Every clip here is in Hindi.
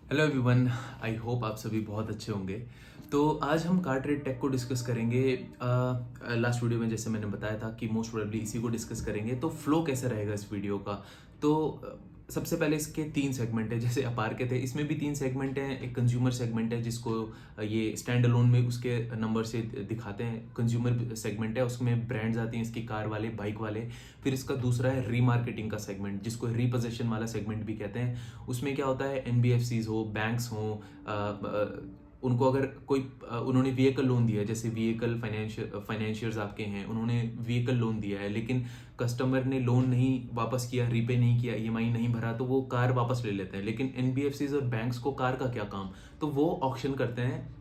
हेलो एवरीवन, आई होप आप सभी बहुत अच्छे होंगे। तो आज हम कार ट्रेड टेक को डिस्कस करेंगे। लास्ट वीडियो में जैसे मैंने बताया था कि मोस्ट प्रोबेबली इसी को डिस्कस करेंगे। तो फ्लो कैसे रहेगा इस वीडियो का? तो सबसे पहले इसके तीन सेगमेंट है, जैसे अपार के थे इसमें भी तीन सेगमेंट हैं। एक कंज्यूमर सेगमेंट है जिसको ये स्टैंड अलोन में उसके नंबर से दिखाते हैं। कंज्यूमर सेगमेंट है, उसमें ब्रांड्स आती हैं इसकी, कार वाले, बाइक वाले। फिर इसका दूसरा है रीमार्केटिंग का सेगमेंट, जिसको रीपोजीशन वाला सेगमेंट भी कहते हैं। उसमें क्या होता है, एनबीएफसीज हो, बैंक्स हो, उनको अगर कोई उन्होंने व्हीकल लोन दिया है, जैसे व्हीकल फाइनेंशियर्स आपके हैं, उन्होंने व्हीकल लोन दिया है लेकिन कस्टमर ने लोन नहीं वापस किया, रीपे नहीं किया, ईएमआई नहीं भरा, तो वो कार वापस ले लेते हैं। लेकिन एनबीएफसीज और बैंक्स को कार का क्या काम? तो वो ऑक्शन करते हैं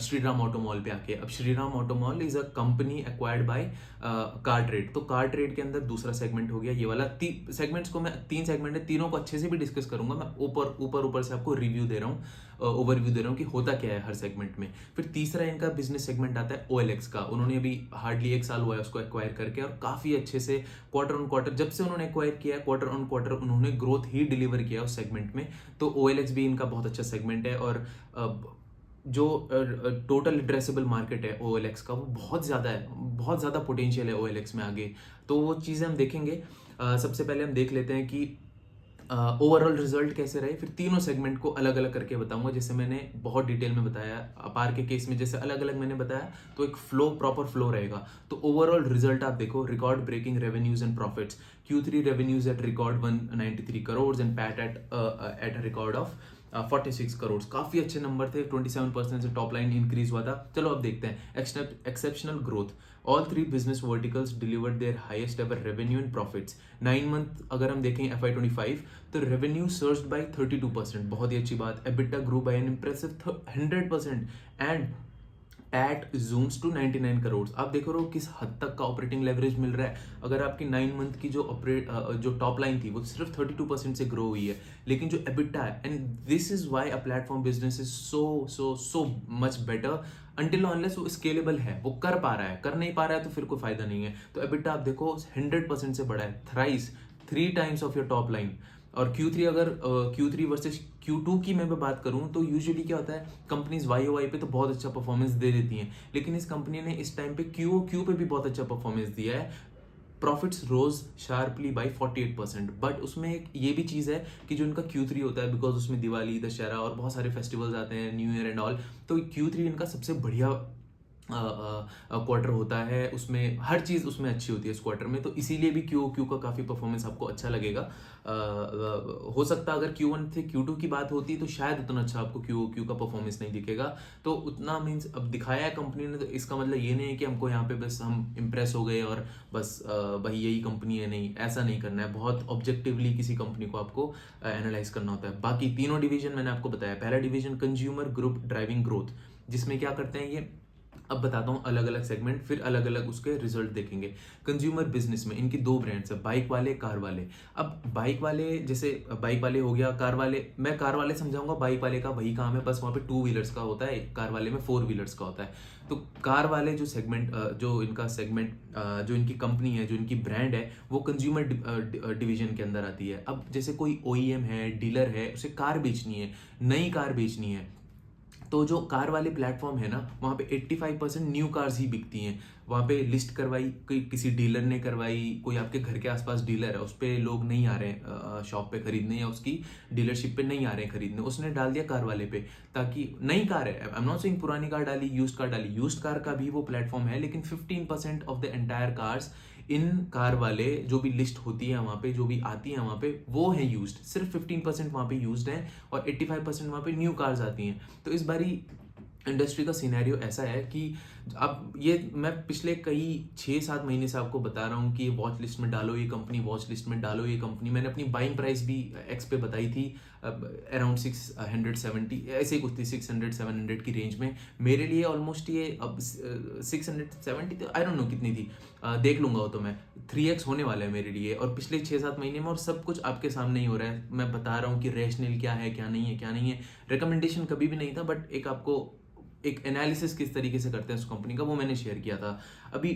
श्रीराम ऑटो मॉल पे आके। अब Shriram auto mall is a company acquired by car trade. तो कार ट्रेड के अंदर दूसरा सेगमेंट हो गया ये वाला। सेगमेंट्स को मैं, तीन सेगमेंट है, तीनों को अच्छे से भी डिस्कस करूंगा। मैं ऊपर से आपको रिव्यू दे रहा हूँ, ओवरव्यू दे रहा हूँ कि होता क्या है हर सेगमेंट में। फिर तीसरा इनका बिजनेस सेगमेंट आता है OLX का। उन्होंने अभी हार्डली 1 साल हुआ है उसको एक्वायर करके, और काफी अच्छे से क्वार्टर ऑन क्वार्टर, जब से उन्होंने एक्वायर किया है, क्वार्टर ऑन क्वार्टर उन्होंने ग्रोथ ही डिलीवर किया उस सेगमेंट में। तो OLX भी इनका बहुत अच्छा सेगमेंट है। और जो टोटल एड्रेसेबल मार्केट है OLX का, वो बहुत ज़्यादा है, बहुत ज़्यादा पोटेंशियल है OLX में आगे। तो वो चीज़ें हम देखेंगे। सबसे पहले हम देख लेते हैं कि ओवरऑल रिजल्ट कैसे रहे, फिर तीनों सेगमेंट को अलग अलग करके बताऊंगा, जैसे मैंने बहुत डिटेल में बताया। अपार के केस में जैसे अलग अलग मैंने बताया, तो एक फ्लो, प्रॉपर फ्लो रहेगा। तो ओवरऑल रिजल्ट आप देखो, record breaking revenues and profits. Q3 revenues at record 193 crore and PAT at record of 46 crore. काफी अच्छे नंबर थे, 27% से टॉप लाइन इंक्रीज हुआ था। चलो अब देखते हैं exceptional growth. All three business verticals delivered their highest ever revenue and profits. 9 month अगर हम देखें FY25, तो रेवेन्यू सर्ज्ड बाय 32%, बहुत ही अच्छी बात। EBITDA grow by an impressive 100% and PAT zooms to 99 crore. आप देखो रहो किस हद तक का ऑपरेटिंग लेवरेज मिल रहा है। अगर आपकी 9 मंथ की जो टॉप लाइन थी वो सिर्फ 32% से ग्रो हुई है, लेकिन जो एबिटा है, and this is why a platform business is so much better until unless वो स्केलेबल है, वो कर पा रहा है। कर नहीं पा रहा है तो फिर कोई फायदा नहीं है। तो एबिटा आप देखो 100% से बढ़ा है, thrice, 3 times of your top line. और Q3 अगर Q3 वर्सेस Q2 की मैं बात करूं, तो यूजुअली क्या होता है, कंपनीज YOY पे तो बहुत अच्छा परफॉर्मेंस दे देती हैं, लेकिन इस कंपनी ने इस टाइम पे QOQ पे भी बहुत अच्छा परफॉर्मेंस दिया है। Profits rose sharply by 48%। But उसमें एक ये भी चीज़ है कि जो इनका Q3 होता है, बिकॉज उसमें दिवाली, दशहरा और बहुत सारे फेस्टिवल्स आते हैं, न्यू ईयर एंड ऑल, तो Q3 इनका सबसे बढ़िया क्वार्टर होता है। उसमें हर चीज़ उसमें अच्छी होती है इस क्वार्टर में, तो इसीलिए भी QOQ का काफ़ी परफॉर्मेंस आपको अच्छा लगेगा। हो सकता है अगर Q1 से Q2 की बात होती तो शायद उतना अच्छा आपको QOQ का परफॉर्मेंस नहीं दिखेगा। तो उतना मीन्स अब दिखाया है कंपनी ने, तो इसका मतलब ये नहीं है कि हमको यहाँ पे बस हम इम्प्रेस हो गए और बस भाई यही कंपनी है। नहीं, ऐसा नहीं करना है। बहुत ऑब्जेक्टिवली किसी कंपनी को आपको एनालाइज करना होता है। बाकी तीनों डिवीजन मैंने आपको बताया। पहला division consumer group driving growth, जिसमें क्या करते हैं ये, अब बताता हूँ अलग अलग सेगमेंट, फिर अलग अलग उसके रिजल्ट देखेंगे। कंज्यूमर बिजनेस में इनकी दो ब्रांड्स है, बाइक वाले, कार वाले। अब बाइक वाले, जैसे बाइक वाले हो गया, कार वाले, मैं कार वाले समझाऊंगा, बाइक वाले का वही काम है, बस वहाँ पे 2 व्हीलर्स का होता है, कार वाले में 4 व्हीलर्स का होता है। तो कार वाले जो सेगमेंट, जो इनका सेगमेंट, जो इनकी कंपनी है, जो इनकी ब्रांड है, वो कंज्यूमर डिवीजन के अंदर आती है। अब जैसे कोई OEM है, डीलर है, उसे कार बेचनी है, नई कार बेचनी है, तो जो कार वाले प्लेटफॉर्म है ना, वहाँ पे 85% न्यू कार्स ही बिकती हैं। वहाँ पे लिस्ट करवाई, कोई किसी डीलर ने करवाई, कोई आपके घर के आसपास डीलर है, उस पर लोग नहीं आ रहे हैं शॉप पे खरीदने, या उसकी डीलरशिप पे नहीं आ रहे हैं खरीदने, उसने डाल दिया कार वाले पे, ताकि नई कार है, आई एम नॉट सेइंग पुरानी कार डाली, यूज्ड कार डाली, यूज्ड कार का भी वो प्लेटफॉर्म है, लेकिन 15% of the entire cars in car वाले जो भी लिस्ट होती है वहाँ पे, जो भी आती है वहाँ पे, वो है यूज्ड। सिर्फ 15% वहाँ पे यूज्ड है और 85% वहाँ पे न्यू कार्स आती हैं। तो इस बारी इंडस्ट्री का सिनेरियो ऐसा है कि अब ये मैं पिछले कई 6-7 महीने से आपको बता रहा हूँ कि वॉच लिस्ट में डालो ये कंपनी, वॉच लिस्ट में डालो ये कंपनी। मैंने अपनी बाइंग प्राइस भी एक्स पे बताई थी, अराउंड 670, ऐसे ही कुछ थी, 600-700 की रेंज में। मेरे लिए ऑलमोस्ट ये अब 670, तो आई डोंट नो कितनी थी, देख लूंगा वो तो मैं। 3x होने वाला है मेरे लिए, और पिछले 6-7 महीने में, और सब कुछ आपके सामने ही हो रहा है। मैं बता रहा हूँ कि रैशनल क्या है, क्या नहीं है, क्या नहीं है। रिकमेंडेशन कभी भी नहीं था, बट एक आपको एक एनालिसिस किस तरीके से करते हैं उस कंपनी का, वो मैंने शेयर किया था। अभी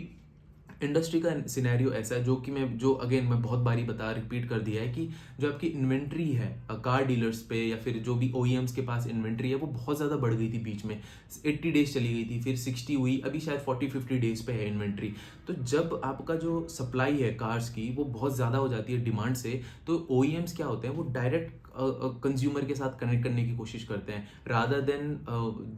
इंडस्ट्री का सिनेरियो ऐसा है जो अगेन मैं बहुत बारी रिपीट कर दिया है कि जो आपकी इन्वेंट्री है कार डीलर्स पे या फिर जो भी OEMs के पास इन्वेंट्री है वो बहुत ज़्यादा बढ़ गई थी बीच में। 80 डेज चली गई थी, फिर 60 हुई, अभी शायद 40-50 डेज पे है इन्वेंट्री। तो जब आपका जो सप्लाई है कार्स की वो बहुत ज़्यादा हो जाती है डिमांड से, तो OEMs क्या होते हैं, वो डायरेक्ट कंज्यूमर के साथ कनेक्ट करने की कोशिश करते हैं रादर देन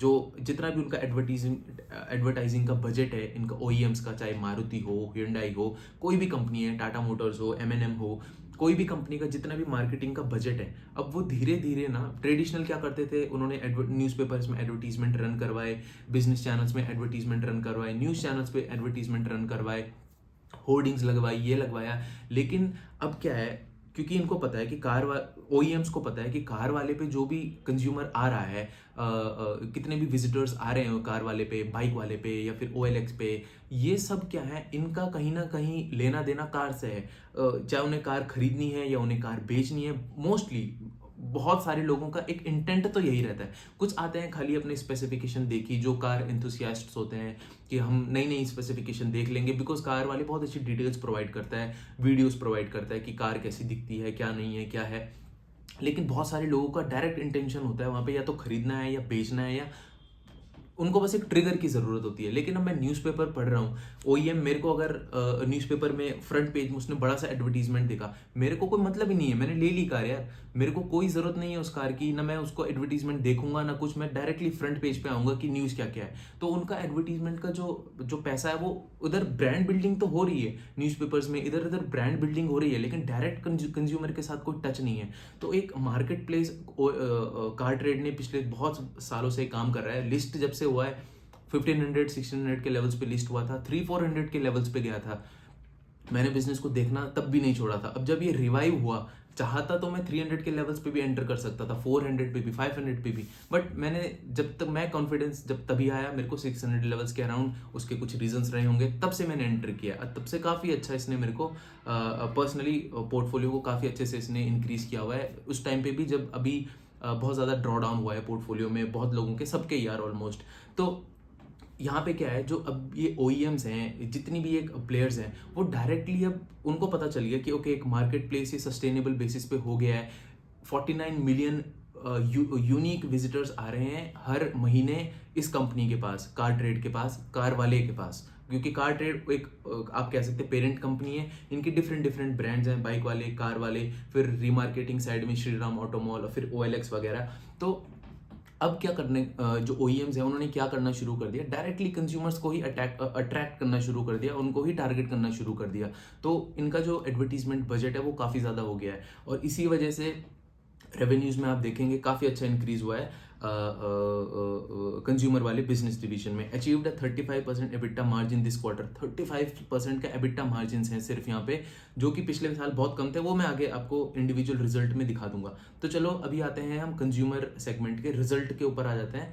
जो जितना भी उनका एडवर्टाइजिंग का बजट है इनका OEMs का, चाहे मारुति हो, Hyundai हो, कोई भी कंपनी है, टाटा मोटर्स हो, M&M हो, कोई भी कंपनी का जितना भी मार्केटिंग का बजट है, अब वो धीरे धीरे ना ट्रेडिशनल क्या करते थे, उन्होंने न्यूज़पेपर्स में एडवर्टीजमेंट रन करवाए, बिजनेस चैनल्स में एडवर्टीजमेंट रन करवाए, न्यूज़ चैनल्स पे एडवर्टीजमेंट रन करवाए, होर्डिंग्स लगवाई, ये लगवाया। लेकिन अब क्या है, क्योंकि इनको पता है कि OEMs को पता है कि कार वाले पे जो भी कंज्यूमर आ रहा है, कितने भी विजिटर्स आ रहे हैं कार वाले पे, बाइक वाले पे या फिर OLX पे, ये सब क्या है, इनका कहीं ना कहीं लेना देना कार से है। चाहे उन्हें कार खरीदनी है या उन्हें कार बेचनी है, मोस्टली बहुत सारे लोगों का एक इंटेंट तो यही रहता है। कुछ आते हैं खाली अपने स्पेसिफिकेशन देखी, जो कार एंथुसियास्ट्स होते हैं कि हम नई नई स्पेसिफिकेशन देख लेंगे, बिकॉज कार वाले बहुत अच्छी डिटेल्स प्रोवाइड करता है, वीडियोस प्रोवाइड करता है कि कार कैसी दिखती है, क्या नहीं है, क्या है। लेकिन बहुत सारे लोगों का डायरेक्ट इंटेंशन होता है वहाँ पे या तो खरीदना है या बेचना है, या उनको बस एक ट्रिगर की ज़रूरत होती है। लेकिन अब मैं न्यूज़पेपर पढ़ रहा हूँ, OEM मेरे को अगर न्यूज़पेपर में फ्रंट पेज में उसने बड़ा सा एडवर्टीजमेंट देखा, मेरे को कोई मतलब ही नहीं है, मैंने ले ली कार यार, मेरे को कोई ज़रूरत नहीं है उस कार की, ना मैं उसको एडवर्टीजमेंट देखूंगा ना कुछ, मैं डायरेक्टली फ्रंट पेज पे आऊँगा कि न्यूज़ क्या क्या है। तो उनका एडवर्टीजमेंट का जो पैसा है वो उधर ब्रांड बिल्डिंग तो हो रही है न्यूज़पेपर्स में, इधर उधर ब्रांड बिल्डिंग हो रही है, लेकिन डायरेक्ट कंज्यूमर के साथ कोई टच नहीं है। तो एक मार्केट प्लेस कार ट्रेड ने पिछले बहुत सालों से काम कर रहा है। लिस्ट जब से हुआ है 1500-1600 के लेवल्स पे लिस्ट हुआ था, 300-400 के लेवल्स पे गया था, मैंने बिजनेस को देखना तब भी नहीं छोड़ा था। अब जब ये रिवाइव हुआ, चाहता तो मैं 300 के लेवल्स पे भी एंटर कर सकता था, 400 पे भी, 500 पे भी, बट मैंने जब तक मैं कॉन्फिडेंस जब तभी आया मेरे को 600 लेवल्स के अराउंड, उसके कुछ रीजंस रहे होंगे, तब से मैंने एंटर किया। तब से काफ़ी अच्छा इसने मेरे को पर्सनली पोर्टफोलियो को काफ़ी अच्छे से इसने इंक्रीज किया हुआ है। उस टाइम पे भी जब अभी बहुत ज़्यादा ड्रॉ डाउन हुआ है पोर्टफोलियो में बहुत लोगों के, सबके यार ऑलमोस्ट। तो यहाँ पे क्या है, जो अब ये OEMs हैं, जितनी भी एक प्लेयर्स हैं, वो डायरेक्टली अब उनको पता चल गया कि ओके एक मार्केट प्लेस ये सस्टेनेबल बेसिस पे हो गया है। 49 मिलियन यूनिक विजिटर्स आ रहे हैं हर महीने इस कंपनी के पास, कार ट्रेड के पास, कार वाले के पास, क्योंकि कार ट्रेड एक आप कह सकते हैं पेरेंट कंपनी है, इनके डिफरेंट डिफरेंट ब्रांड्स हैं, बाइक वाले, कार वाले, फिर रीमार्केटिंग साइड में श्रीराम ऑटोमॉल और फिर OLX वगैरह। तो अब क्या करने जो OEMs हैं उन्होंने क्या करना शुरू कर दिया, डायरेक्टली कंज्यूमर्स को ही अट्रैक्ट करना शुरू कर दिया, उनको ही टारगेट करना शुरू कर दिया। तो इनका जो एडवर्टीजमेंट बजट है वो काफ़ी ज़्यादा हो गया है, और इसी वजह से रेवेन्यूज में आप देखेंगे काफ़ी अच्छा इंक्रीज हुआ है कंज्यूमर वाले बिजनेस डिवीजन में। Achieved 35% EBITDA margin this quarter, 35% का एबिटा मार्जिन है सिर्फ यहाँ पे, जो कि पिछले साल बहुत कम थे। वो मैं आगे आपको इंडिविजुअल रिजल्ट में दिखा दूंगा। तो चलो अभी आते हैं हम कंज्यूमर सेगमेंट के रिजल्ट के ऊपर आ जाते हैं।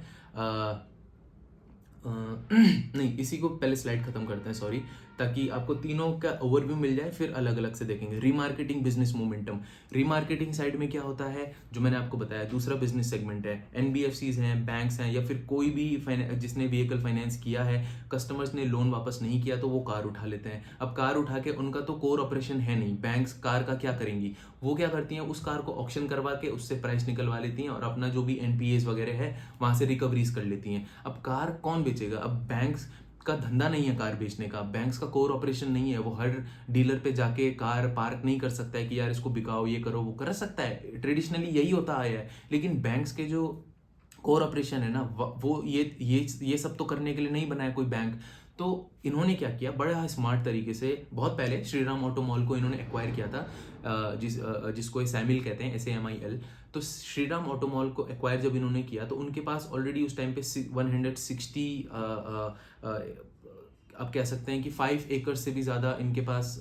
नहीं, इसी को पहले स्लाइड खत्म करते हैं, सॉरी, ताकि आपको तीनों का ओवरव्यू मिल जाए, फिर अलग अलग से देखेंगे। Remarketing business momentum, remarketing side में क्या होता है, जो मैंने आपको बताया दूसरा बिजनेस सेगमेंट है, NBFCs हैं, बैंक्स हैं, या फिर कोई भी जिसने व्हीकल फाइनेंस किया है, कस्टमर्स ने लोन वापस नहीं किया तो वो कार उठा लेते हैं। अब कार उठा के उनका तो कोर ऑपरेशन है नहीं, बैंक्स कार का क्या करेंगी, वो क्या करती हैं, उस कार को ऑक्शन करवा के उससे प्राइस निकलवा लेती हैं और अपना जो भी NPAs वगैरह है वहां से रिकवरीज कर लेती हैं। अब कार कौन बेचेगा, अब बैंक्स का धंधा नहीं है कार बेचने का, बैंक्स का कोर ऑपरेशन नहीं है, वो हर डीलर पे जाके कार पार्क नहीं कर सकता है कि यार इसको बिकाओ, ये करो, वो कर सकता है, ट्रेडिशनली यही होता आया है। लेकिन बैंक्स के जो कोर ऑपरेशन है ना, वो ये सब तो करने के लिए नहीं बनाया कोई बैंक। तो इन्होंने क्या किया, बड़ा स्मार्ट तरीके से, बहुत पहले श्रीराम ऑटो मॉल को इन्होंने एक्वायर किया था, जिसको सैमिल कहते हैं, SAMIL। तो श्रीराम ऑटो मॉल को एक्वायर जब इन्होंने किया तो उनके पास ऑलरेडी उस टाइम पे 160 आप कह सकते हैं कि 5 एकड़ से भी ज़्यादा इनके पास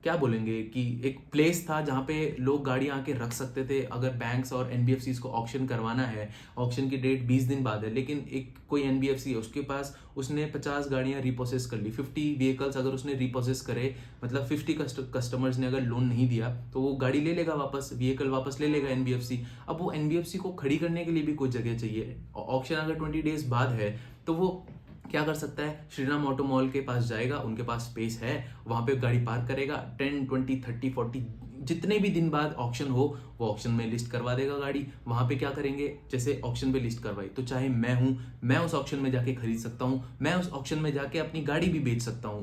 क्या बोलेंगे कि एक प्लेस था जहाँ पे लोग गाड़ियाँ आके रख सकते थे। अगर बैंक्स और NBFCs को ऑक्शन करवाना है, ऑक्शन की डेट 20 दिन बाद है, लेकिन एक कोई NBFC है उसके पास, उसने 50 गाड़ियाँ रिपोसेस कर ली, 50 व्हीकल्स अगर उसने रिपोसेस करे, मतलब 50 कस्टमर्स ने अगर लोन नहीं दिया तो वो गाड़ी ले लेगा वापस, व्हीकल वापस ले लेगा NBFC। अब वो NBFC को खड़ी करने के लिए भी कोई जगह चाहिए, ऑक्शन अगर 20 डेज बाद है तो वो क्या कर सकता है, श्रीराम ऑटो मॉल के पास जाएगा, उनके पास स्पेस है, वहां पे गाड़ी पार्क करेगा, 10 20 30 40 जितने भी दिन बाद ऑक्शन हो वो ऑक्शन में लिस्ट करवा देगा गाड़ी। वहां पे क्या करेंगे, जैसे ऑक्शन पे लिस्ट करवाई तो चाहे मैं हूं, मैं उस ऑक्शन में जाके खरीद सकता हूं, मैं उस ऑक्शन में जाके अपनी गाड़ी भी बेच सकता हूं,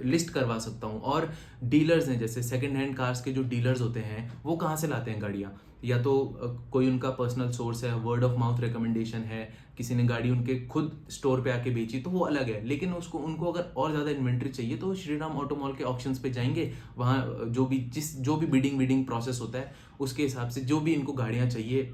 लिस्ट करवा सकता हूं। और डीलर्स हैं, जैसे सेकंड हैंड कार्स के जो डीलर्स होते हैं वो कहाँ से लाते हैं गाड़ियां, या तो कोई उनका पर्सनल सोर्स है, वर्ड ऑफ माउथ रिकमेंडेशन है, किसी ने गाड़ी उनके खुद स्टोर पे आके बेची तो वो अलग है। लेकिन उसको उनको अगर और ज्यादा इन्वेंट्री चाहिए तो श्रीराम ऑटो मॉल के ऑक्शंस पे जाएंगे, वहाँ जो भी बिडिंग प्रोसेस होता है उसके हिसाब से जो भी इनको गाड़ियां चाहिए,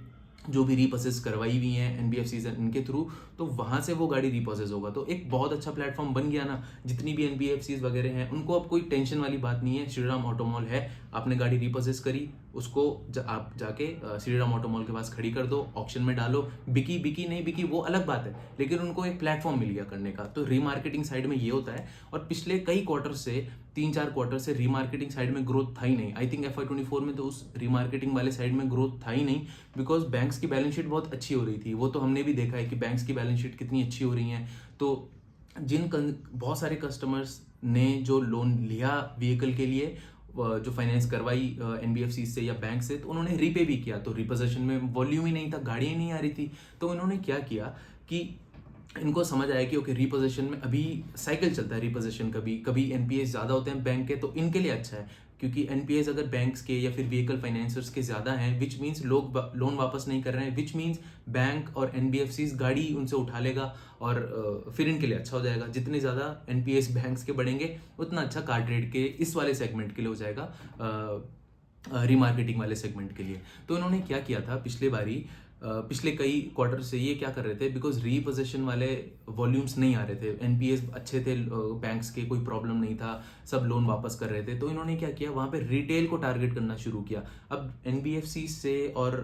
जो भी रीपोसेस करवाई हुई हैं एनबीएफसीज इनके थ्रू, तो वहां से वो गाड़ी रीपोसेस होगा। तो एक बहुत अच्छा प्लेटफॉर्म बन गया ना, जितनी भी एनबीएफसीज वगैरह हैं उनको अब कोई टेंशन वाली बात नहीं है। श्रीराम ऑटो मॉल है, आपने गाड़ी रीपोसेस करी, उसको आप जाके श्रीराम ऑटो मॉल के पास खड़ी कर दो, ऑक्शन में डालो, बिकी नहीं बिकी वो अलग बात है, लेकिन उनको एक प्लेटफॉर्म मिल गया करने का। तो रीमार्केटिंग साइड में ये होता है। और पिछले कई क्वार्टर से, 3 4 क्वार्टर से रीमार्केटिंग साइड में ग्रोथ था ही नहीं। आई थिंक FY24 में तो उस रीमार्केटिंग वाले साइड में ग्रोथ था ही नहीं, बिकॉज बैंक्स की बैलेंस शीट बहुत अच्छी हो रही थी। वो तो हमने भी देखा है कि बैंक्स की बैलेंस शीट कितनी अच्छी हो रही है। तो बहुत सारे कस्टमर्स ने जो लोन लिया व्हीकल के लिए, जो फाइनेंस करवाई एनबीएफसी से या बैंक से, तो उन्होंने रीपे भी किया। तो रिपोजिशन में वॉल्यूम ही नहीं था, गाड़ियाँ नहीं आ रही थी। तो इन्होंने क्या किया कि इनको समझ आया कि ओके रिपोजिशन में अभी साइकिल चलता है, रिपोजिशन कभी कभी एनपीएस ज़्यादा होते हैं बैंक के, तो इनके लिए अच्छा है, क्योंकि एनपीएस अगर बैंक्स के या फिर व्हीकल फाइनेंसर्स के ज़्यादा हैं, विच मीन्स लोग लोन वापस नहीं कर रहे हैं, विच मीन्स बैंक और एनबीएफसीज गाड़ी उनसे उठा लेगा और फिर इनके लिए अच्छा हो जाएगा। जितने ज़्यादा एनपीएस बैंक्स के बढ़ेंगे उतना अच्छा कार ट्रेड के इस वाले सेगमेंट के लिए हो जाएगा, रीमार्केटिंग वाले सेगमेंट के लिए। तो इन्होंने क्या किया था पिछले कई क्वार्टर से ये क्या कर रहे थे, बिकॉज रीपोजिशन वाले वॉल्यूम्स नहीं आ रहे थे, एनपीएस अच्छे थे, बैंक्स के कोई प्रॉब्लम नहीं था, सब लोन वापस कर रहे थे। तो इन्होंने क्या किया, वहां पे रिटेल को टारगेट करना शुरू किया। अब एनबीएफसी से और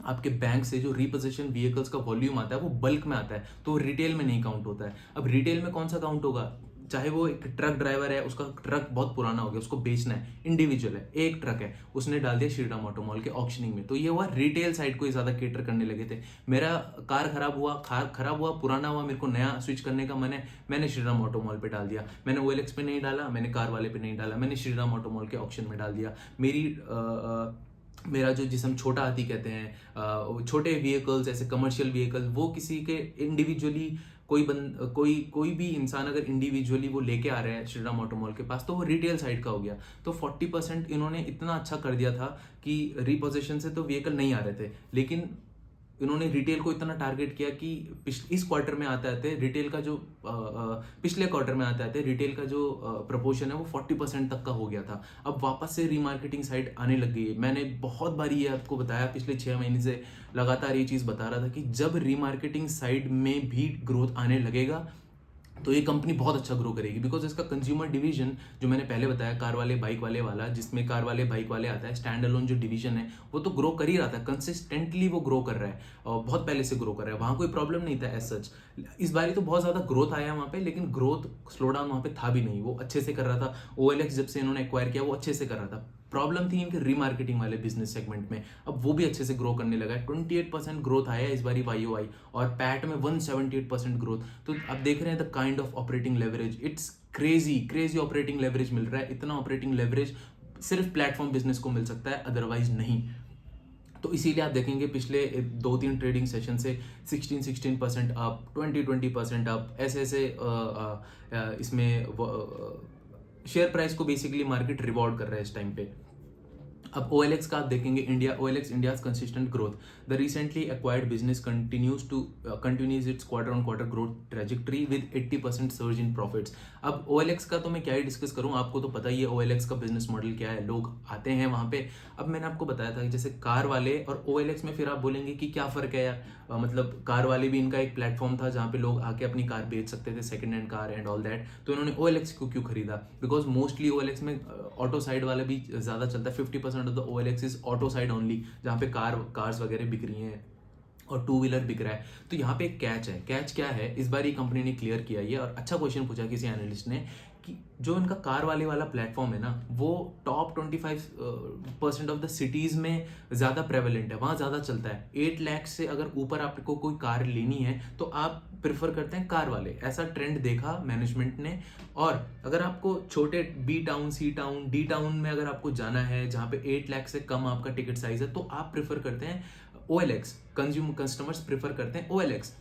आपके बैंक से जो रीपोजिशन व्हीकल्स का वॉल्यूम आता है वो बल्क में आता है, तो रिटेल में नहीं काउंट होता है। अब रिटेल में कौन सा काउंट होगा, चाहे वो एक ट्रक ड्राइवर है, उसका ट्रक बहुत पुराना हो गया, उसको बेचना है, इंडिविजुअल है, एक ट्रक है, उसने डाल दिया श्रीराम ऑटो मॉल के ऑक्शनिंग में, तो ये हुआ रिटेल साइड को ज्यादा केटर करने लगे थे। मेरा कार खराब हुआ, पुराना हुआ, मेरे को नया स्विच करने का मन है, मैंने श्रीराम ऑटो मॉल पे डाल दिया। मैंने OLX पे नहीं डाला, मैंने कार वाले पे नहीं डाला, मैंने श्रीराम ऑटो मॉल के ऑक्शन में डाल दिया। मेरा जो जिसे हम छोटा हाथी कहते हैं, छोटे व्हीकल्स ऐसे कमर्शियल व्हीकल, वो किसी के इंडिविजुअली कोई भी इंसान अगर इंडिविजुअली वो लेके आ रहे हैं श्रीराम ऑटो मॉल के पास, तो वो रिटेल साइड का हो गया। तो 40% इन्होंने इतना अच्छा कर दिया था कि रिपोजिशन से तो व्हीकल नहीं आ रहे थे, लेकिन इन्होंने रिटेल को इतना टारगेट किया कि इस क्वार्टर में आते आते रिटेल का जो पिछले क्वार्टर में आते आते रिटेल का जो प्रपोर्शन है वो 40% तक का हो गया था। अब वापस से रीमार्केटिंग साइड आने लग गई है। मैंने बहुत बार ये आपको बताया, पिछले 6 महीने से लगातार ये चीज़ बता रहा था कि जब रीमार्केटिंग साइड में भी ग्रोथ आने लगेगा तो ये कंपनी बहुत अच्छा ग्रो करेगी, बिकॉज इसका कंज्यूमर डिवीजन जो मैंने पहले बताया, कार वाले बाइक वाले वाला, जिसमें कार वाले बाइक वाले आता है, स्टैंड अलोन जो डिवीजन है वो तो ग्रो कर ही रहा था, कंसिस्टेंटली वो ग्रो कर रहा है और बहुत पहले से ग्रो कर रहा है, वहाँ कोई प्रॉब्लम नहीं था एज सच। इस बारी तो बहुत ज़्यादा ग्रोथ आया वहाँ पे, लेकिन ग्रोथ स्लो डाउन वहाँ पे था भी नहीं, वो अच्छे से कर रहा था। OLX जब से इन्होंने एक्वायर किया वो अच्छे से कर रहा था। प्रॉब्लम थी इनके रीमार्केटिंग वाले बिजनेस सेगमेंट में, अब वो भी अच्छे से ग्रो करने लगा है। 28% ग्रोथ आया है इस बारी YOY, और पैट में 178% ग्रोथ। तो अब देख रहे हैं the kind of operating leverage, it's crazy operating leverage मिल रहा है। इतना ऑपरेटिंग लेवरेज सिर्फ प्लेटफॉर्म बिजनेस को मिल सकता है, अदरवाइज नहीं। तो इसीलिए आप देखेंगे पिछले 2-3 ट्रेडिंग सेशन से 16% अप, 20% अप, ऐसे इसमें शेयर प्राइस को बेसिकली मार्केट रिवॉर्ड कर रहा है इस टाइम पे। अब OLX का आप देखेंगे, OLX India's consistent growth, the recently acquired business continues it's quarter on quarter growth trajectory with 80% surge in profits. अब OLX का तो मैं क्या ही डिस्कस करूं, आपको तो पता ही है OLX का बिजनेस मॉडल क्या है, लोग आते हैं वहां पे। अब मैंने आपको बताया था कि जैसे कार वाले और OLX में, फिर आप बोलेंगे कि क्या फर्क है यार, मतलब कार वाले भी इनका एक प्लेटफॉर्म था जहाँ पे लोग आके अपनी कार बेच सकते थे, second hand car and all that. तो इन्होंने OLX को क्यों खरीदा, बिकॉज मोस्टली OLX में ऑटो साइड वाला भी ज्यादा चलता है। 50% of the OLX is auto side only, जहाँ पे कार्स वगैरह बिक रही हैं और 2 व्हीलर बिक रहा है। तो यहाँ पे एक कैच है। कैच क्या है, इस बार ये कंपनी ने क्लियर किया ये, और अच्छा क्वेश्चन पूछा किसी एनालिस्ट ने कि जो इनका कार वाले वाला प्लेटफॉर्म है ना, वो टॉप 25% ऑफ द सिटीज़ में ज़्यादा प्रेवलेंट है, वहाँ ज़्यादा चलता है। 8 लाख से अगर ऊपर आपको कोई कार लेनी है तो आप प्रेफर करते हैं कार वाले, ऐसा ट्रेंड देखा मैनेजमेंट ने। और अगर आपको छोटे बी टाउन, सी टाउन, डी टाउन में अगर आपको जाना है जहाँ पे 8 लाख से कम आपका टिकट साइज है, तो आप प्रेफर करते हैं OLX, कंज्यूमर कस्टमर्स प्रेफर करते हैं OLX।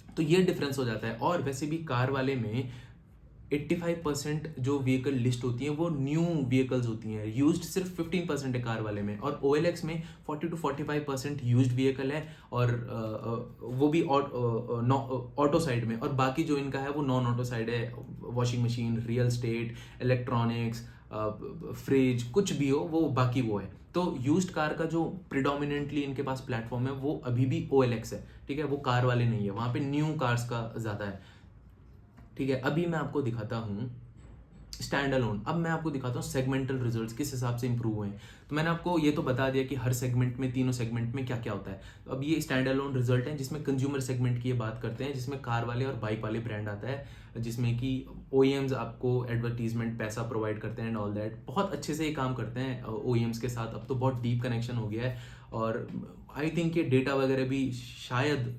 तो ये डिफरेंस हो जाता है। और वैसे भी कार वाले में 85% जो व्हीकल लिस्ट होती हैं वो न्यू व्हीकल्स होती हैं, यूज्ड सिर्फ 15% है कार वाले में। और OLX में 40 to 45% यूज्ड व्हीकल है, और वो भी ऑटो साइड में, और बाकी जो इनका है वो नॉन ऑटो साइड है, washing machine, real estate, electronics, fridge, कुछ भी हो वो बाकी वो है। तो यूज्ड कार का जो प्रिडोमिनेंटली इनके पास प्लेटफॉर्म है वो अभी भी OLX है, ठीक है, वो कार वाले नहीं है, वहाँ पे न्यू कार्स का ज़्यादा है, ठीक है। अभी मैं आपको दिखाता हूँ स्टैंड अलोन। अब मैं आपको दिखाता हूँ सेगमेंटल रिजल्ट्स किस हिसाब से इंप्रूव हुए हैं। तो मैंने आपको ये तो बता दिया कि हर सेगमेंट में, तीनों सेगमेंट में क्या क्या होता है। तो अब ये स्टैंड अलोन रिजल्ट है जिसमें कंज्यूमर सेगमेंट की ये बात करते हैं, जिसमें कार वाले और बाइक वाले ब्रांड आता है, जिसमें कि OEMs आपको एडवर्टीजमेंट पैसा प्रोवाइड करते हैं एंड ऑल दैट। बहुत अच्छे से ये काम करते हैं OEMs के साथ, अब तो बहुत डीप कनेक्शन हो गया है। और आई थिंक ये डेटा वगैरह भी शायद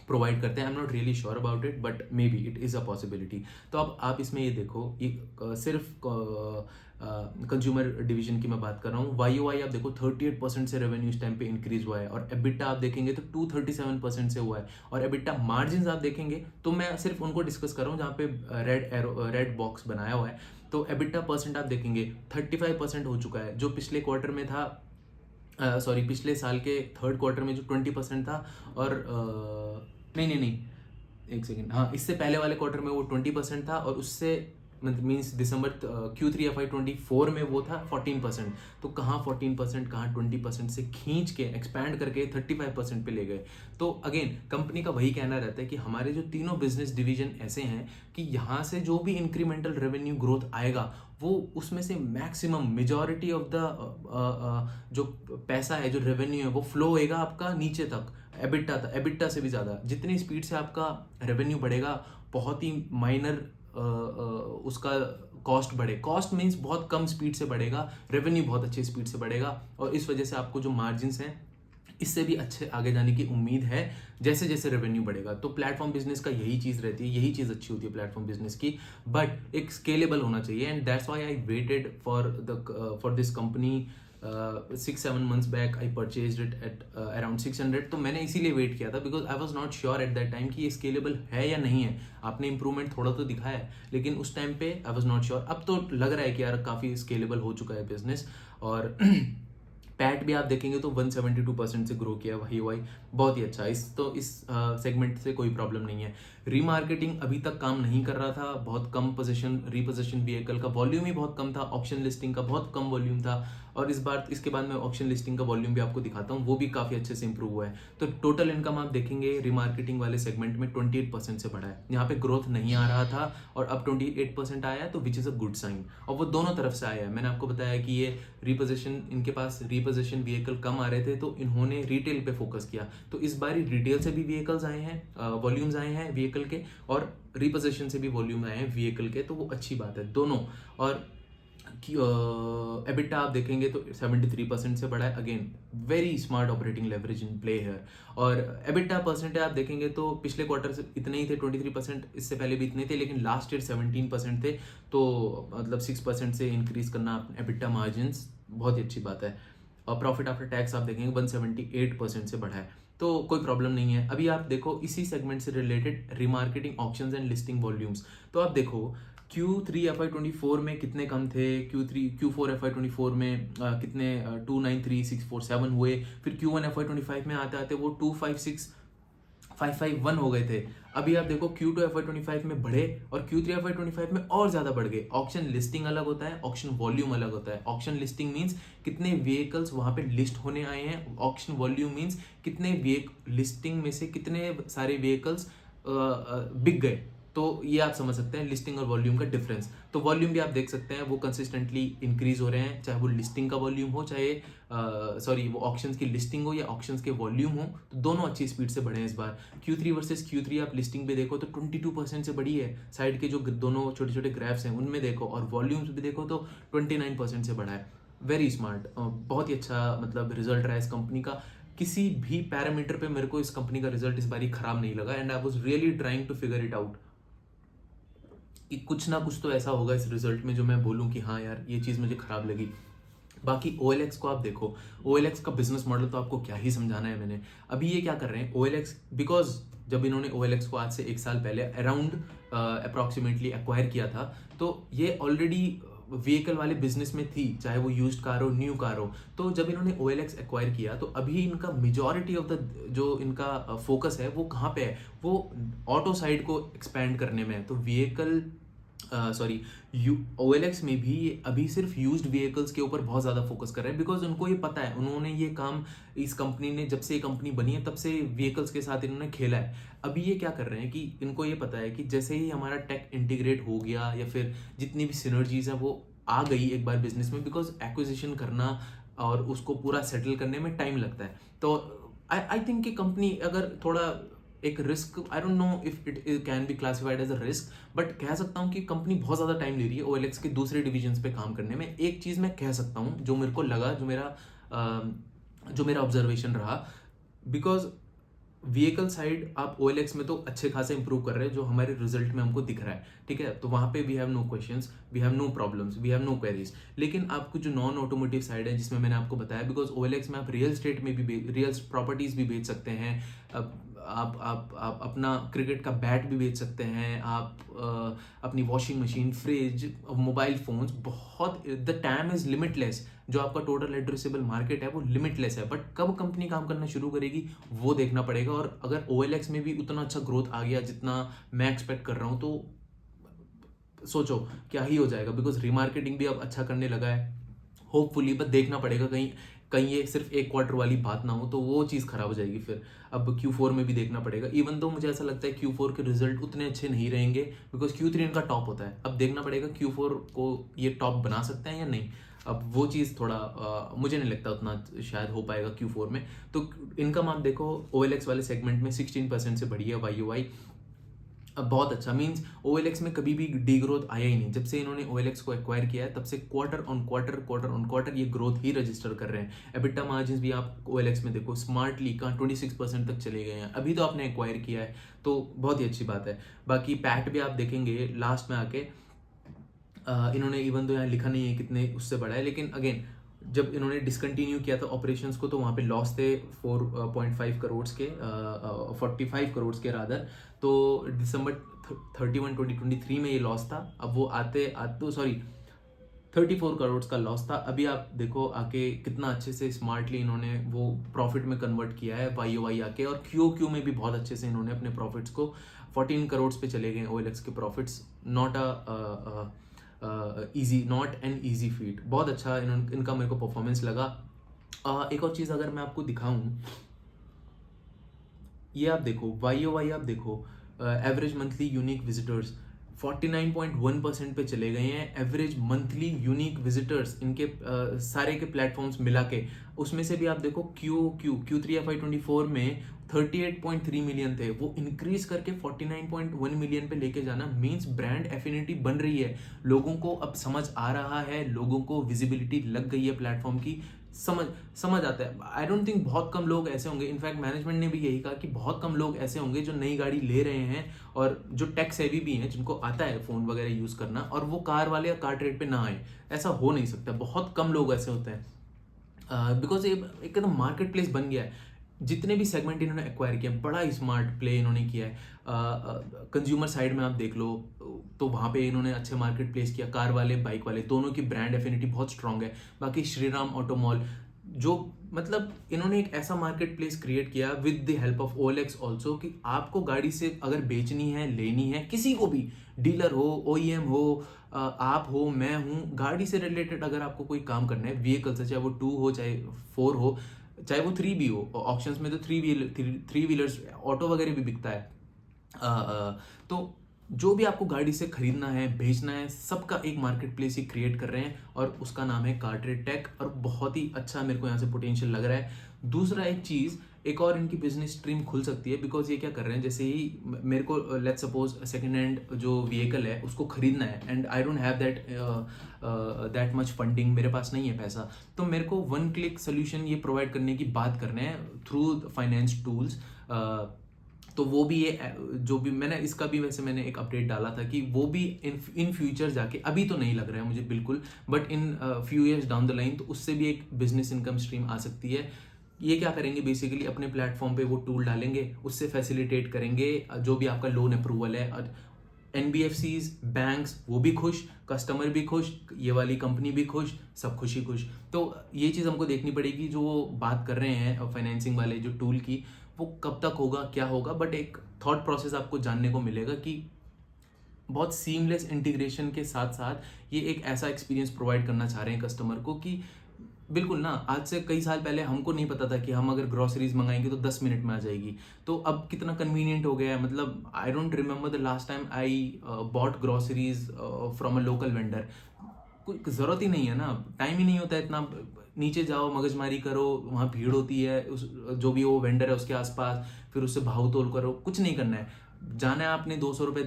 प्रोवाइड करते हैं। I am not really sure about it, but may be it is a possibility. तो अब आप इसमें ये देखो, ये सिर्फ कंज्यूमर डिवीजन की मैं बात कर रहा हूँ। YoY आप देखो 38% से रेवेन्यू इस टाइम पे इंक्रीज हुआ है, और EBITDA आप देखेंगे तो 237% से हुआ है। और EBITDA मार्जिन आप देखेंगे तो मैं सिर्फ उनको डिस्कस कर रहा हूँ जहाँ पे रेड बॉक्स बनाया हुआ है। तो EBITDA परसेंट आप देखेंगे 35% हो चुका है, जो पिछले क्वार्टर में था, पिछले साल के थर्ड क्वार्टर में जो 20% था। और नहीं, एक सेकेंड, हाँ, इससे पहले वाले क्वार्टर में वो 20% था, और उससे मीन्स दिसंबर Q3 FY24 में वो था 14%। तो कहाँ 14%, कहाँ 20% से खींच के एक्सपैंड करके 35% पे ले गए। तो अगेन कंपनी का वही कहना रहता है कि हमारे जो तीनों बिजनेस डिवीजन ऐसे हैं कि यहाँ से जो भी इंक्रीमेंटल रेवेन्यू ग्रोथ आएगा वो उसमें से मैक्सिमम मेजॉरिटी ऑफ द जो पैसा है, जो रेवेन्यू है, वो फ्लो होएगा आपका नीचे तक, एबिटा से भी ज़्यादा। जितनी स्पीड से आपका रेवेन्यू बढ़ेगा, बहुत ही माइनर उसका कॉस्ट बढ़े, कॉस्ट मीन्स बहुत कम स्पीड से बढ़ेगा, रेवेन्यू बहुत अच्छी स्पीड से बढ़ेगा, और इस वजह से आपको जो मार्जिन्स हैं इससे भी अच्छे आगे जाने की उम्मीद है जैसे जैसे रेवेन्यू बढ़ेगा। तो प्लेटफॉर्म बिजनेस का यही चीज़ रहती है, यही चीज़ अच्छी होती है प्लेटफॉर्म बिजनेस की, बट एक स्केलेबल होना चाहिए। And that's why I waited for this company 6-7 months back. I purchase it at around 600। तो मैंने इसीलिए वेट किया था because I was not sure at that time कि ये स्केलेबल है या नहीं है। आपने इंप्रूवमेंट थोड़ा तो दिखाया है, लेकिन उस टाइम पे आई वॉज नॉट श्योर। अब तो लग रहा है कि यार काफ़ी स्केलेबल हो चुका है बिजनेस। और पैट भी आप देखेंगे तो 172% से ग्रो किया, वही बहुत ही अच्छा। इस सेगमेंट से कोई प्रॉब्लम नहीं है। रीमार्केटिंग अभी तक काम नहीं कर रहा था, बहुत कम रीपोजिशन व्हीकल का वॉल्यूम ही बहुत कम था, ऑक्शन लिस्टिंग का बहुत कम वॉल्यूम था। और इसके बाद मैं ऑक्शन लिस्टिंग का वॉल्यूम भी आपको दिखाता हूँ, वो भी काफ़ी अच्छे से इंप्रूव हुआ है। तो टोटल इनकम आप देखेंगे रीमार्केटिंग वाले सेगमेंट में 28% से बढ़ा है। यहाँ पे ग्रोथ नहीं आ रहा था और अब 28% आया है, तो which is a good sign. और वो दोनों तरफ से आया है। मैंने आपको बताया कि ये इनके पास रीपोजिशन व्हीकल कम आ रहे थे, तो इन्होंने रिटेल पे फोकस किया। तो इस बार रिटेल से भी व्हीकल्स आए हैं, वॉल्यूम्स आए हैं व्हीकल के, और रिपोजिशन से भी वॉल्यूम आए हैं व्हीकल के, तो वो अच्छी बात है दोनों। और EBITDA आप देखेंगे तो 73% से बढ़ा है। Again very smart operating leverage in play है। और EBITDA परसेंट आप देखेंगे तो पिछले क्वार्टर से इतने ही थे 23%, इससे पहले भी इतने थे, लेकिन लास्ट ईयर 17% थे। तो मतलब 6% से इंक्रीज करना EBITDA मार्जिन्स बहुत ही अच्छी बात है। और प्रॉफिट आफ्टर टैक्स आप देखेंगे 178% से बढ़ा है, तो कोई प्रॉब्लम नहीं है। अभी आप देखो इसी सेगमेंट से related remarketing options and listing volumes. तो आप देखो Q3 FY24 में कितने कम थे, Q4 FY24 में कितने 293,647 हुए, फिर Q1 FY25 में आते आते वो 256,551 हो गए थे। अभी आप देखो Q2 FY25 में बढ़े और Q3 FY25 में और ज़्यादा बढ़ गए। ऑक्शन लिस्टिंग अलग होता है, ऑक्शन वॉल्यूम अलग होता है। ऑक्शन लिस्टिंग मीन्स कितने व्हीकल्स वहाँ पे लिस्ट होने आए हैं, ऑक्शन वॉल्यूम मीन्स कितने लिस्टिंग में से कितने सारे व्हीकल्स बिक गए। तो ये आप समझ सकते हैं लिस्टिंग और वॉल्यूम का डिफरेंस। तो वॉल्यूम भी आप देख सकते हैं वो कंसिस्टेंटली इंक्रीज हो रहे हैं, चाहे वो लिस्टिंग का वॉल्यूम हो, चाहे वो ऑक्शंस की लिस्टिंग हो या ऑक्शंस के वॉल्यूम हो, तो दोनों अच्छी स्पीड से बढ़े हैं इस बार। Q3 वर्सेस Q3 आप लिस्टिंग पे देखो तो 22% से बढ़ी है, साइड के जो दोनों छोटे छोटे ग्राफ्स हैं उनमें देखो, और वॉल्यूम्स भी देखो तो 29% से बढ़ा है। वेरी स्मार्ट, बहुत ही अच्छा मतलब रिजल्ट रहा है इस कंपनी का। किसी भी पैरामीटर पे मेरे को इस कंपनी का रिजल्ट इस बारी खराब नहीं लगा, and I was really trying to figure it out कि कुछ ना कुछ तो ऐसा होगा इस रिजल्ट में जो मैं बोलूं कि हाँ यार ये चीज़ मुझे खराब लगी। बाकी OLX को आप देखो, OLX का बिजनेस मॉडल तो आपको क्या ही समझाना है मैंने। अभी ये क्या कर रहे हैं OLX, बिकॉज जब इन्होंने OLX को आज से 1 साल पहले अराउंड अप्रॉक्सीमेटली एक्वायर किया था, तो ये ऑलरेडी व्हीकल वाले बिजनेस में थी, चाहे वो यूज्ड कार हो न्यू कार हो। तो जब इन्होंने OLX एक्वायर किया तो अभी इनका मेजॉरिटी ऑफ द जो इनका फोकस है वो कहाँ पे है, वो ऑटो साइड को एक्सपैंड करने में है। तो व्हीकल सॉरी OLX में भी ये अभी सिर्फ यूज्ड व्हीकल्स के ऊपर बहुत ज़्यादा फोकस कर रहे हैं, बिकॉज उनको ये पता है, उन्होंने ये काम, इस कंपनी ने जब से ये कंपनी बनी है तब से व्हीकल्स के साथ इन्होंने खेला है। अभी ये क्या कर रहे हैं कि इनको ये पता है कि जैसे ही हमारा टेक इंटीग्रेट हो गया या फिर जितनी भी सिनर्जीज हैं वो आ गई एक बार बिजनेस में, बिकॉज एक्विजिशन करना और उसको पूरा सेटल करने में टाइम लगता है। तो आई थिंक कि कंपनी अगर थोड़ा एक risk, I don't know if it can be classified as a risk, but कह सकता हूँ कि कंपनी बहुत ज़्यादा टाइम ले रही है OLX के दूसरे डिविजन्स पे काम करने में। एक चीज़ मैं कह सकता हूँ जो मेरे को लगा, जो मेरा ऑब्जर्वेशन रहा, बिकॉज व्हीकल साइड आप OLX में तो अच्छे खासे इंप्रूव कर रहे हैं जो हमारे रिजल्ट में हमको दिख रहा है, ठीक है। तो वहाँ पे we have no questions, we have no problems, we have no queries. लेकिन आपको जो नॉन ऑटोमोटिव साइड है जिसमें मैंने आपको बताया, बिकॉज OLX में आप रियल एस्टेट में भी रियल प्रॉपर्टीज भी बेच सकते हैं, आप अपना क्रिकेट का बैट भी बेच सकते हैं, आप अपनी washing machine, fridge, mobile phones, बहुत द टाइम इज लिमिटलेस। जो आपका टोटल एड्रेसेबल मार्केट है वो लिमिटलेस है, बट कब कंपनी काम करना शुरू करेगी वो देखना पड़ेगा। और अगर OLX में भी उतना अच्छा ग्रोथ आ गया जितना मैं एक्सपेक्ट कर रहा हूँ, तो सोचो क्या ही हो जाएगा, बिकॉज रिमार्केटिंग भी अब अच्छा करने लगा है होपफुली। बट देखना पड़ेगा, कहीं कहीं ये सिर्फ एक क्वार्टर वाली बात ना हो तो वो चीज़ खराब हो जाएगी फिर। अब Q4 में भी देखना पड़ेगा, इवन दो मुझे ऐसा लगता है Q4 के रिजल्ट उतने अच्छे नहीं रहेंगे, बिकॉज Q3 इनका टॉप होता है। अब देखना पड़ेगा Q4 को ये टॉप बना सकते हैं या नहीं, अब वो चीज़ थोड़ा मुझे नहीं लगता उतना शायद हो पाएगा Q4 में। तो इनकम आप देखो OLX वाले सेगमेंट में 16% से बढ़ी है YoY। अब बहुत अच्छा, मींस OLX में कभी भी डी ग्रोथ आया ही नहीं। जब से इन्होंने OLX को एक्वायर किया है तब से क्वार्टर ऑन क्वार्टर ये ग्रोथ ही रजिस्टर कर रहे हैं। एबिटा मार्जिन भी आप OLX में देखो स्मार्टली कहाँ 26% तक चले गए हैं, अभी तो आपने एक्वायर किया है, तो बहुत ही अच्छी बात है। बाकी पैट भी आप देखेंगे लास्ट में आके इन्होंने, इवन तो यहाँ लिखा नहीं है कितने उससे बढ़ा है, लेकिन अगेन जब इन्होंने डिसकंटिन्यू किया था ऑपरेशंस को तो वहाँ पे लॉस थे 4.5 करोड़ के 45 करोड़ के रादर। तो दिसंबर 31 2023 में ये लॉस था, अब वो आते आते सॉरी 34 करोड़ का लॉस था। अभी आप देखो आके कितना अच्छे से स्मार्टली इन्होंने वो प्रॉफिट में कन्वर्ट किया है YoY आके, और QoQ में भी बहुत अच्छे से इन्होंने अपने प्रॉफिट्स को 14 करोड़ पे चले गए OLX के profits. Not an easy feet, बहुत अच्छा इनका मेरे को परफॉर्मेंस लगा। एक और चीज़ अगर मैं आपको दिखाऊं, ये आप देखो YoY, आप देखो एवरेज मंथली यूनिक विजिटर्स 49.1% पे चले गए हैं। एवरेज मंथली यूनिक विजिटर्स इनके सारे के प्लेटफॉर्म्स मिला के, उसमें से भी आप देखो Q3 FY24 में 38.3 मिलियन थे, वो इंक्रीज करके 49.1 मिलियन पे लेके जाना मींस ब्रांड एफिनिटी बन रही है, लोगों को अब समझ आ रहा है, लोगों को विजिबिलिटी लग गई है प्लेटफॉर्म की, समझ आता है। आई डोंट थिंक बहुत कम लोग ऐसे होंगे, इनफैक्ट मैनेजमेंट ने भी यही कहा कि बहुत कम लोग ऐसे होंगे जो नई गाड़ी ले रहे हैं और जो टेक सेवी भी हैं, जिनको आता है फोन वगैरह यूज करना, और वो कार वाले या कार ट्रेड पे ना आए। ऐसा हो नहीं सकता, बहुत कम लोग ऐसे होते हैं, बिकॉज ये एकदम मार्केट प्लेस बन गया है। जितने भी सेगमेंट इन्होंने एक्वायर किया बड़ा स्मार्ट प्ले इन्होंने किया है। कंज्यूमर साइड में आप देख लो तो वहाँ पे इन्होंने अच्छे मार्केट प्लेस किया, कार वाले बाइक वाले दोनों की ब्रांड एफिनिटी बहुत स्ट्रांग है। बाकी श्रीराम ऑटो मॉल, जो मतलब इन्होंने एक ऐसा मार्केट प्लेस क्रिएट किया with the help of OLX also, कि आपको गाड़ी से अगर बेचनी है, लेनी है, किसी को भी, डीलर हो, OEM हो, आप हो, मैं हूँ, गाड़ी से रिलेटेड अगर आपको कोई काम करना है व्हीकल से, चाहे वो 2 हो चाहे 4 हो चाहे वो 3 भी हो, ऑप्शंस में तो 3 व्हीलर्स ऑटो वगैरह भी बिकता है। तो जो भी आपको गाड़ी से खरीदना है, बेचना है, सबका एक मार्केट प्लेस ही क्रिएट कर रहे हैं और उसका नाम है कार्टरेट टेक, और बहुत ही अच्छा मेरे को यहाँ से पोटेंशियल लग रहा है। दूसरा एक चीज़, एक और इनकी बिजनेस स्ट्रीम खुल सकती है, बिकॉज ये क्या कर रहे हैं, जैसे ही मेरे को लेट्स सपोज सेकेंड हैंड जो व्हीकल है उसको खरीदना है and I don't have that much funding, मेरे पास नहीं है पैसा, तो मेरे को वन क्लिक सोल्यूशन ये प्रोवाइड करने की बात करने हैं थ्रू फाइनेंस टूल्स। तो वो भी ये जो भी मैंने इसका भी वैसे मैंने एक अपडेट डाला था कि वो भी इन फ्यूचर जाके, अभी तो नहीं लग रहा है मुझे बिल्कुल, but in few years down the line तो उससे भी एक बिजनेस इनकम स्ट्रीम आ सकती है। ये क्या करेंगे, बेसिकली अपने प्लेटफॉर्म पे वो टूल डालेंगे, उससे फैसिलिटेट करेंगे जो भी आपका लोन अप्रूवल है, और NBFCs, बैंक्स वो भी खुश, कस्टमर भी खुश, ये वाली कंपनी भी खुश, सब खुशी खुश। तो ये चीज़ हमको देखनी पड़ेगी, जो बात कर रहे हैं फाइनेंसिंग वाले जो टूल की, वो कब तक होगा, क्या होगा, बट एक थॉट प्रोसेस आपको जानने को मिलेगा कि बहुत सीमलेस इंटीग्रेशन के साथ साथ ये एक ऐसा एक्सपीरियंस प्रोवाइड करना चाह रहे हैं कस्टमर को कि बिल्कुल ना, आज से कई साल पहले हमको नहीं पता था कि हम अगर ग्रोसरीज मंगाएंगे तो 10 मिनट में आ जाएगी, तो अब कितना कन्वीनियंट हो गया है। मतलब I don't remember the last time I bought groceries from a local vendor. कोई ज़रूरत ही नहीं है ना, टाइम ही नहीं होता है इतना, नीचे जाओ, मगजमारी करो, वहाँ भीड़ होती है उस जो भी वो वेंडर है उसके आसपास, फिर उससे भाव तोल करो, कुछ नहीं करना है। जाना है आपने 200 रुपये,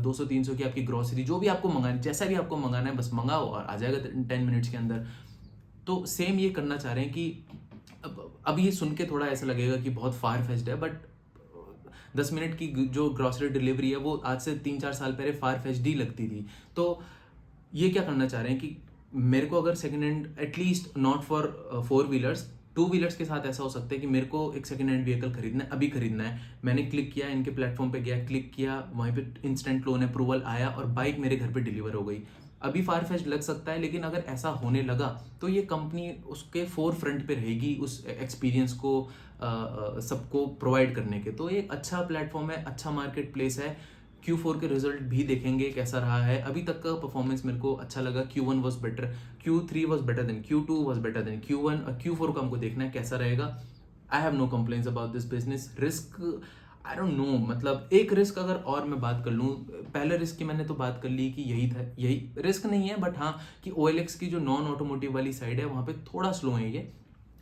200-300 की आपकी ग्रोसरी, जो भी आपको मंगाना, जैसा भी आपको मंगाना है बस मंगाओ और आ जाएगा 10 मिनट्स के अंदर। तो सेम ये करना चाह रहे हैं कि अब ये सुन के थोड़ा ऐसा लगेगा कि बहुत फार फेच्ड है, बट 10 मिनट की जो ग्रॉसरी डिलीवरी है वो आज से 3-4 साल पहले फार फेच्ड ही लगती थी। तो ये क्या करना चाह रहे हैं कि मेरे को अगर second hand, at least not for 4 wheelers, 2 wheelers के साथ ऐसा हो सकता है कि मेरे को एक सेकेंड हैंड व्हीकल खरीदना है, अभी खरीदना है, मैंने क्लिक किया, इनके प्लेटफॉर्म पे गया, क्लिक किया, वहीं पे इंस्टेंट लोन अप्रूवल आया और बाइक मेरे घर पे डिलीवर हो गई। अभी फार फेच्ड लग सकता है, लेकिन अगर ऐसा होने लगा तो ये कंपनी उसके फोर फ्रंट पे रहेगी उस एक्सपीरियंस को सबको प्रोवाइड करने के। तो ये अच्छा प्लेटफॉर्म है, अच्छा मार्केट प्लेस है। Q4 के रिजल्ट भी देखेंगे कैसा रहा है, अभी तक का परफॉर्मेंस मेरे को अच्छा लगा। Q1 was better, Q3 was better than Q2 was better than Q1, और Q4 का हमको देखना है कैसा रहेगा। I have no complaints about this business. Risk I don't know, मतलब एक रिस्क अगर और मैं बात कर लूँ, पहले रिस्क की मैंने तो बात कर ली कि यही था, यही रिस्क नहीं है, बट हाँ कि OLX की जो नॉन ऑटोमोटिव वाली साइड है वहाँ पे थोड़ा स्लो है ये,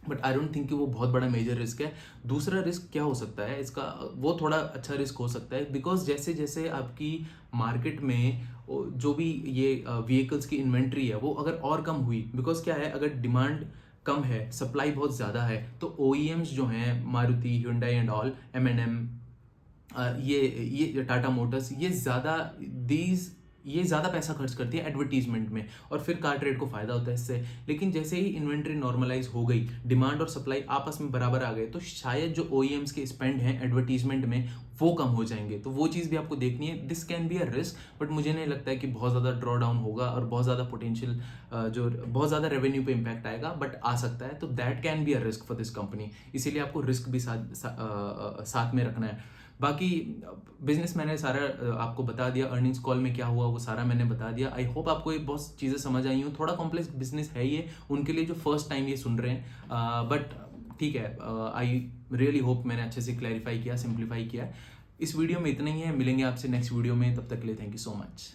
बट आई डोंट थिंक कि वो बहुत बड़ा मेजर रिस्क है। दूसरा रिस्क क्या हो सकता है इसका, वो थोड़ा अच्छा रिस्क हो सकता है, बिकॉज जैसे जैसे आपकी मार्केट में जो भी ये व्हीकल्स की इन्वेंट्री है वो अगर और कम हुई, बिकॉज क्या है, अगर डिमांड कम है, सप्लाई बहुत ज़्यादा है, तो OEMs जो हैं, Maruti, Hyundai and all, M&M, ये टाटा मोटर्स, ये ज़्यादा पैसा खर्च करती है एडवर्टीजमेंट में, और फिर कार्टरेट को फ़ायदा होता है इससे। लेकिन जैसे ही इन्वेंट्री नॉर्मलाइज हो गई, डिमांड और सप्लाई आपस में बराबर आ गए, तो शायद जो OEMs के स्पेंड हैं एडवर्टीजमेंट में वो कम हो जाएंगे। तो वो चीज़ भी आपको देखनी है। This can be a risk, but मुझे नहीं लगता है कि बहुत ज़्यादा ड्रॉ डाउन होगा और बहुत ज़्यादा पोटेंशियल, जो बहुत ज़्यादा रेवेन्यू पे इम्पैक्ट आएगा, बट आ सकता है। तो that can be a risk for this company, इसीलिए आपको रिस्क भी साथ में रखना है। बाकी बिजनेस मैंने सारा आपको बता दिया, अर्निंग्स कॉल में क्या हुआ वो सारा मैंने बता दिया। आई होप आपको ये बहुत चीज़ें समझ आई हूँ। थोड़ा कॉम्प्लेक्स बिजनेस है ये उनके लिए जो फर्स्ट टाइम ये सुन रहे हैं, बट ठीक है, आई रियली होप मैंने अच्छे से क्लैरिफाई किया, सिंप्लीफाई किया। इस वीडियो में इतना ही है, मिलेंगे आपसे नेक्स्ट वीडियो में, तब तक के लिए थैंक यू सो मच।